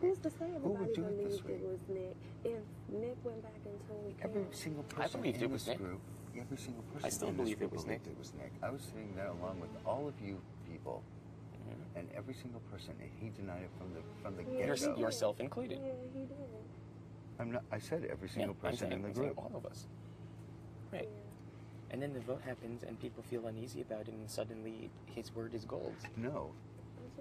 Who's to say Who would everybody do it this believed way? it was Nick? If Nick went back and told Every Kail. single person I believed in it was this Nick. group, every single person I still in this believe group it was believed Nick. it was Nick. I was sitting there along with all of you people, and every single person, and he denied it from the get-go. Yourself included. Yeah, he did. I'm not. I said every single person in the group. All of us. Right. Yeah. And then the vote happens, and people feel uneasy about it, and suddenly his word is gold. No.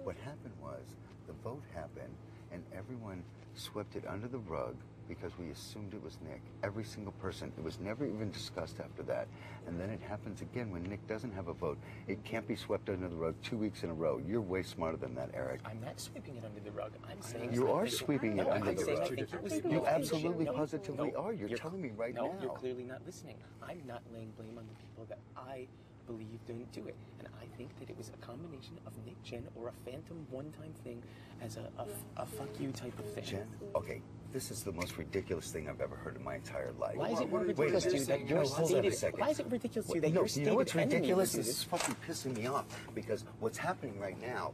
What happened was the vote happened, and everyone swept it under the rug because we assumed it was Nick. Every single person. It was never even discussed after that. And then it happens again when Nick doesn't have a vote. It can't be swept under the rug 2 weeks in a row. You're way smarter than that, Eric. I'm not sweeping it under the rug. I'm saying you are sweeping it under the rug. You absolutely No, positively no, are. You're telling me right no, now. you're clearly not listening. I'm not laying blame on the people that I believe didn't do it. And I think that it was a combination of Nick, Jen, or a phantom one-time thing as a fuck you type of thing. Jen, okay, this is the most ridiculous thing I've ever heard in my entire life. Why is it ridiculous to you that you're stated? Why is it ridiculous to you that you're stated? You know what's ridiculous? This This is fucking pissing me off because what's happening right now,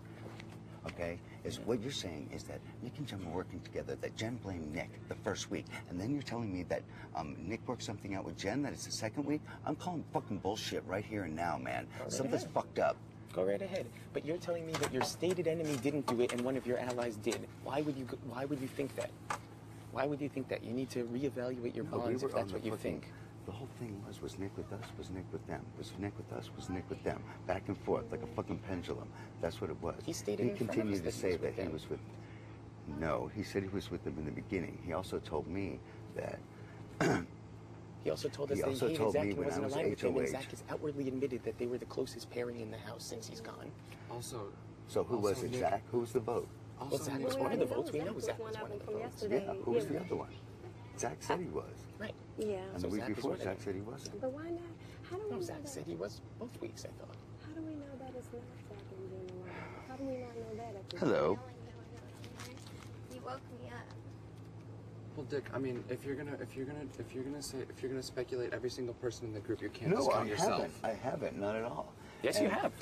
okay, is what you're saying is that Nick and Jen were working together, that Jen blamed Nick the first week, and then you're telling me that Nick worked something out with Jen, that it's the second week? I'm calling fucking bullshit right here and now, man. Something's fucked up. Go right ahead. But you're telling me that your stated enemy didn't do it and one of your allies did. Why would you think that? Why would you think that? You need to reevaluate your bonds if that's what you think. The whole thing was Nick with us, was Nick with them. Was Nick with us, was Nick with them. Back and forth, like a fucking pendulum. That's what it was. He stated in front of us continued to that he say was that with he them. was with... No, he said he was with them in the beginning. He also told me that... He also told us He that also he hated told Zach me and when I wasn't was aligned with him, and HOH. Zach has outwardly admitted that they were the closest pairing in the house since he's gone. Also, So who was it, Nick, Zach? Who was the vote? Well, Zach was one of the votes. We know Zach was one one of of them the from votes. yesterday. Yeah, who was the other one? Zach said he was. Right. Yeah. And So the week Zach is before, one of Zach them. said he wasn't. But why not? How do we No, know Zach that? said he was both weeks, I thought. How do we know that it's not Zach and Jen alone? How do we not know that? At this Hello. You woke me up. well, Dick. I mean, if you're gonna speculate every single person in the group, you can't No, discount I yourself. haven't. I haven't, not at all. Yes, you have.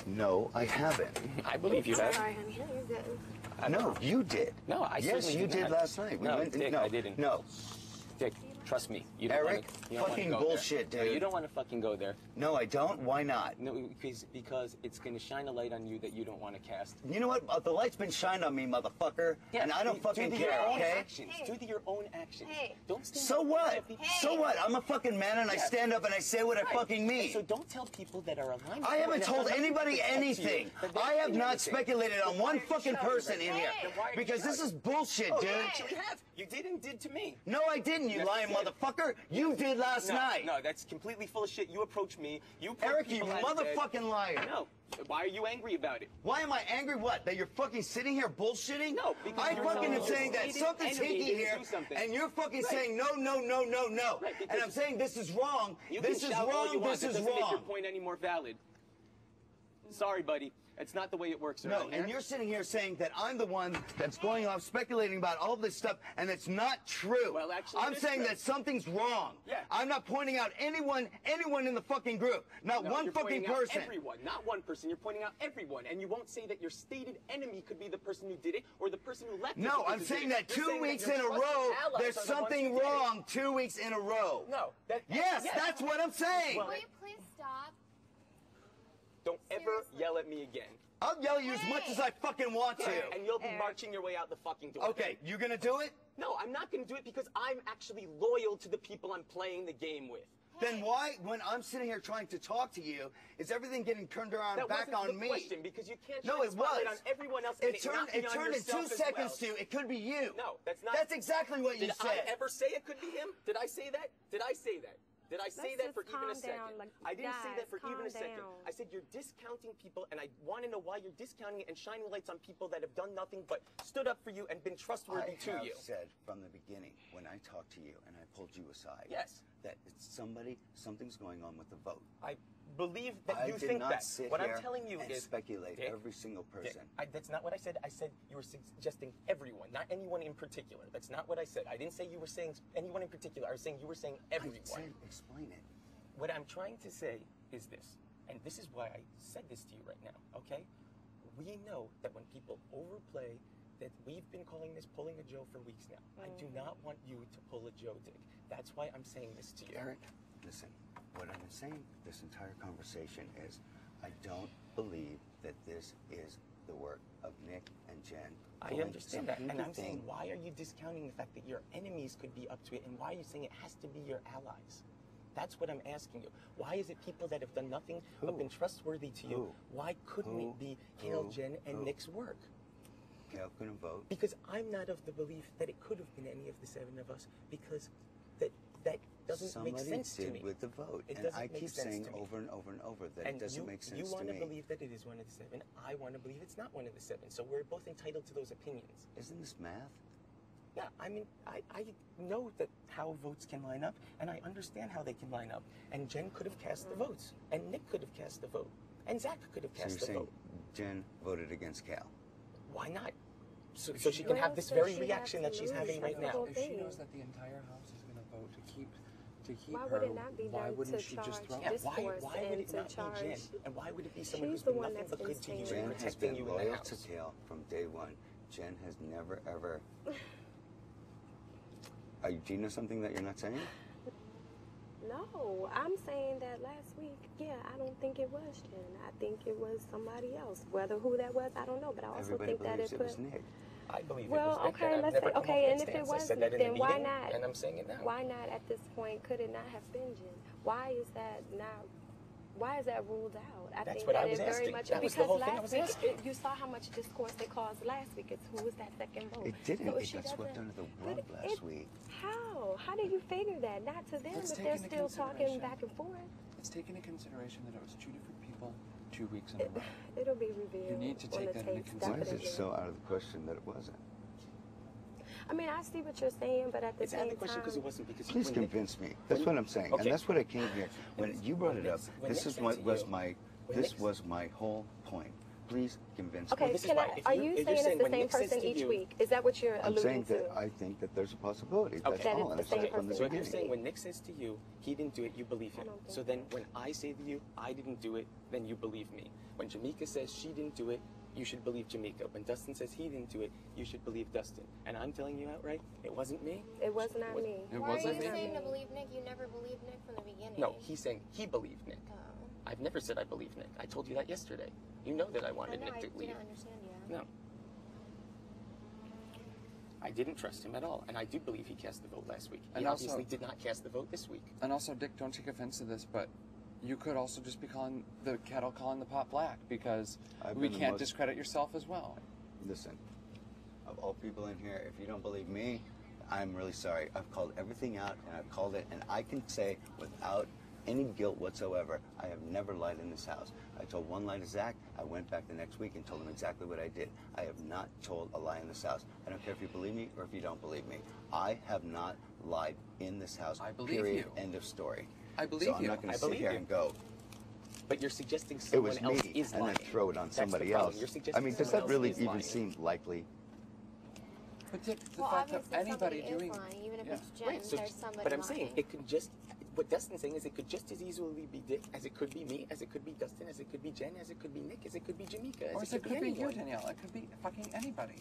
No, I haven't. I believe you I'm have. sorry, honey. No, you're good. No, you did. No, I Yes, certainly you did did not. last night. We No, went, Dick, no, I didn't. No, Dick, trust me. You don't Eric, wanna fucking go bullshit, there. dude. No, you don't want to fucking go there. no, I don't. Why not? No, because it's going to shine a light on you that you don't want to cast. You know what? The light's been shined on me, motherfucker, and I don't fucking do care, your own okay? actions. Do your own actions. Hey. Don't stand So up what? and tell people- So what? I'm a fucking man, and I Yeah. stand up and I say what I Right. fucking And mean. so don't tell people that are aligned. I haven't told anybody anything. I have not anything. speculated on Then why one are you fucking shouting person right in now? here Then why are you because this shouting? is bullshit, Oh, dude. you actually have. You did and did to me. No, I didn't, you Yes, lying you did. motherfucker. You did last No, night. no, that's completely full of shit. You approached me. You put Eric, you people out of bed. motherfucking liar. No. Why are you angry about it? Why am I angry? What? That you're fucking sitting here bullshitting? No, because I you're fucking am telling saying your that stated something's enemy hinky didn't here, do something. and you're fucking Right. saying no. Right, because And I'm saying this is wrong. You This can is shout all you wrong. want. This That is doesn't make your wrong. point any more valid. Sorry, buddy. It's not the way it works No, around here. and you're sitting here saying that I'm the one that's going off speculating about all this stuff, and it's not true. Well, actually, I'm it is saying true. that something's wrong. Yeah. I'm not pointing out anyone in the fucking group. Not No, one you're fucking pointing out person. everyone, not one person. You're pointing out everyone, and you won't say that your stated enemy could be the person who did it or the person who left. No, it I'm because saying did that it. You're 2 saying weeks your in a trusted row, allies there's are the ones something who did it. wrong 2 weeks in a row. No, Yes, that's what I'm saying. Will you please stop? Don't ever Seriously. yell at me again. I'll yell at you as much as I fucking want to. And you'll be Eric. marching your way out the fucking door. Okay, you gonna do it? No, I'm not going to do it because I'm actually loyal to the people I'm playing the game with. Then why, when I'm sitting here trying to talk to you, is everything getting turned around That back wasn't on the me? question because you can't No, shine it spotlight was. on everyone else. and It turned not be on in yourself 2 as seconds well. to it could be you. No, that's not. That's exactly what you Did said. I ever say it could be him? Did I say that? Did I say that? Did I say Let's that for just even a calm second? down, like, I didn't say that guys, for even calm a second. down. I said you're discounting people, and I want to know why you're discounting it and shining lights on people that have done nothing but stood up for you and been trustworthy to I you. have said from the beginning, when I talked to you and I pulled you aside, Yes. that it's something's going on with the vote. I believe that I you did think not that. sit What here I'm telling you and is speculate Dick, every single Dick, person. that's not what I said. I said you were suggesting everyone, not anyone in particular. That's not what I said. I didn't say you were saying anyone in particular. I was saying you were saying everyone. I said, explain it. What I'm trying to say is this, and this is why I said this to you right now, okay? We know that when people overplay that we've been calling this pulling a Joe for weeks now. I do not want you to pull a Joe, Dick. That's why I'm saying this to you. Eric, listen, what I'm saying this entire conversation is I don't believe that this is the work of Nick and Jen. I understand that, and I'm saying, why are you discounting the fact that your enemies could be up to it, and why are you saying it has to be your allies? That's what I'm asking you. Why is it people that have done nothing but been trustworthy to you? Why couldn't it be Kail, Jen, and Nick's work? Kail couldn't vote. Because I'm not of the belief that it could have been any of the 7 of us, because that doesn't make sense to me. Somebody did with the vote, It and doesn't I make keep sense saying to me. over and over and over that And it doesn't make sense to me. You want to believe that it is one of the 7. I want to believe it's not one of the 7. So we're both entitled to those opinions. Isn't this math? Yeah, I mean, I know that how votes can line up, and I understand how they can line up. And Jen could have cast the votes, and Nick could have cast the vote, and Zach could have So cast you're the saying vote. Jen voted against Kail? Why not? So she can have this very reaction that she's having right now. If she knows that the entire house is going to vote to keep Why her, would it not be why done wouldn't to she charge just throw Yeah, discourse why would and it to not be charge? Jen? And why would it be someone She's who's the been one nothing that's but good to you been and Jen has protecting been you in the loyal house? to Kail from day one. Jen has never, ever... do you know something that you're not saying? No, I'm saying that last week, yeah, I don't think it was Jen. I think it was somebody else. Whether who that was, I don't know. But I also Everybody think that believes it it was Nick. I believe Well, it was Nick, okay, and I've let's never say, come okay, off that and if it stance. I wasn't, said that in then the why meeting, not? and I'm saying it now. Why not at this point? Could it not have been Jen? Why is that not? Why is that ruled out? I That's think what that I was it very asking. much That was the because whole thing I last was week asking. you saw how much discourse they caused last week. It's who was that second vote? It didn't. So if It she got swept doesn't- under the but rug last week. How? How did you figure that? Not to them Let's if take they're into still talking consideration- back and forth. Let's take into consideration that it was 2 different people, 2 weeks in a row. It'll be revealed. You need to on take the that into tapes, Why is definitely. it so out of the question that it wasn't? I mean, I see what you're saying, but at the It's out of same the question because time, it wasn't because Please when Nick- convince me. That's what I'm saying, Okay. and that's what I came here. When you brought it up, when this Nick is said what to was you- my. when This Nick- was my whole point. Please convince okay, me. this is can why, I, if are you're- you if you're saying it's saying the when same Nick says person to each you- week? Is that what you're I'm alluding saying to? that I think that there's a possibility. That's Okay. That all, it's and the I said same it from the person. So if you're beginning. saying when Nick says to you, he didn't do it, you believe him. I don't think So then when I say to you, I didn't do it, then you believe me. When Jamaica says she didn't do it, you should believe Jamaica. When Dustin says he didn't do it, you should believe Dustin. And I'm telling you outright, it wasn't me. It was not me. It Why are wasn't you me. saying to believe Nick? You never believed Nick from the beginning. No, he's saying he believed Nick. Oh. I've never said I believe Nick. I told you that yesterday. You know that I I wanted know, Nick I to leave. didn't understand you. No. I didn't trust him at all, and I do believe he cast the vote last week. He And also- obviously did not cast the vote this week. And also, Dick, don't take offense to this, but you could also just be calling the kettle calling the pot black because I've we been the can't most- discredit yourself as well. Listen, of all people in here, if you don't believe me, I'm really sorry. I've called everything out, and I've called it, and I can say without any guilt whatsoever, I have never lied in this house. I told one lie to Zach. I went back the next week and told him exactly what I did. I have not told a lie in this house. I don't care if you believe me or if you don't believe me. I have not lied in this house. I believe period. you. End of story. I believe so I'm you. not going I to sit believe here you. and go, But you're suggesting it someone was else me, is and lying. then throw it on That's the somebody problem. else. You're I suggesting mean, does someone that else really is even lying. seem likely? But Dick, the Well, fact that obviously anybody somebody doing is lying, even if yeah. it's Jen. Right, so, There's somebody but I'm lying. saying it could just, what Dustin's saying is it could just as easily be Dick as it could be me, as it could be Dustin, as it could be Jen, as it could be Nick, as it could be Jamaica, Or as it could be you, anyone. Danielle. It could be fucking anybody.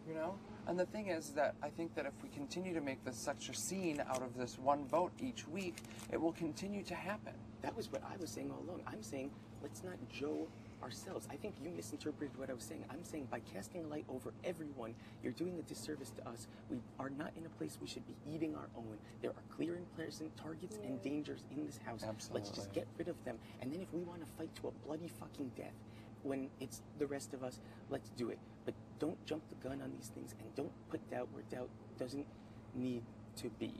You know? And the thing is that I think that if we continue to make this such a scene out of this one vote each week, it will continue to happen. That was what I was saying all along. I'm saying let's not Joe ourselves. I think you misinterpreted what I was saying. I'm saying by casting a light over everyone, you're doing a disservice to us. We are not in a place we should be eating our own. There are clear and present targets and dangers in this house. Let's just Absolutely. get rid of them. And then if we want to fight to a bloody fucking death, when it's the rest of us, let's do it. But don't jump the gun on these things and don't put doubt where doubt doesn't need to be.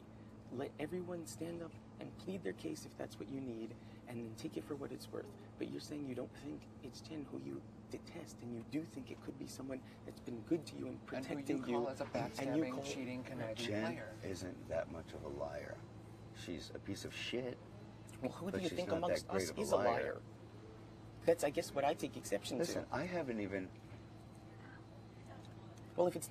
Let everyone stand up and plead their case if that's what you need, and then take it for what it's worth. But you're saying you don't think it's Jen who you detest, and you do think it could be someone that's been good to you and And who protecting you call as a and you backstabbing, call- cheating, conniving Jen player. isn't that much of a liar. She's a piece of shit. Well, who do But you she's think not amongst that great us of a is a liar. liar? That's, I guess, what I take exception Listen, to. I haven't even Well, if it's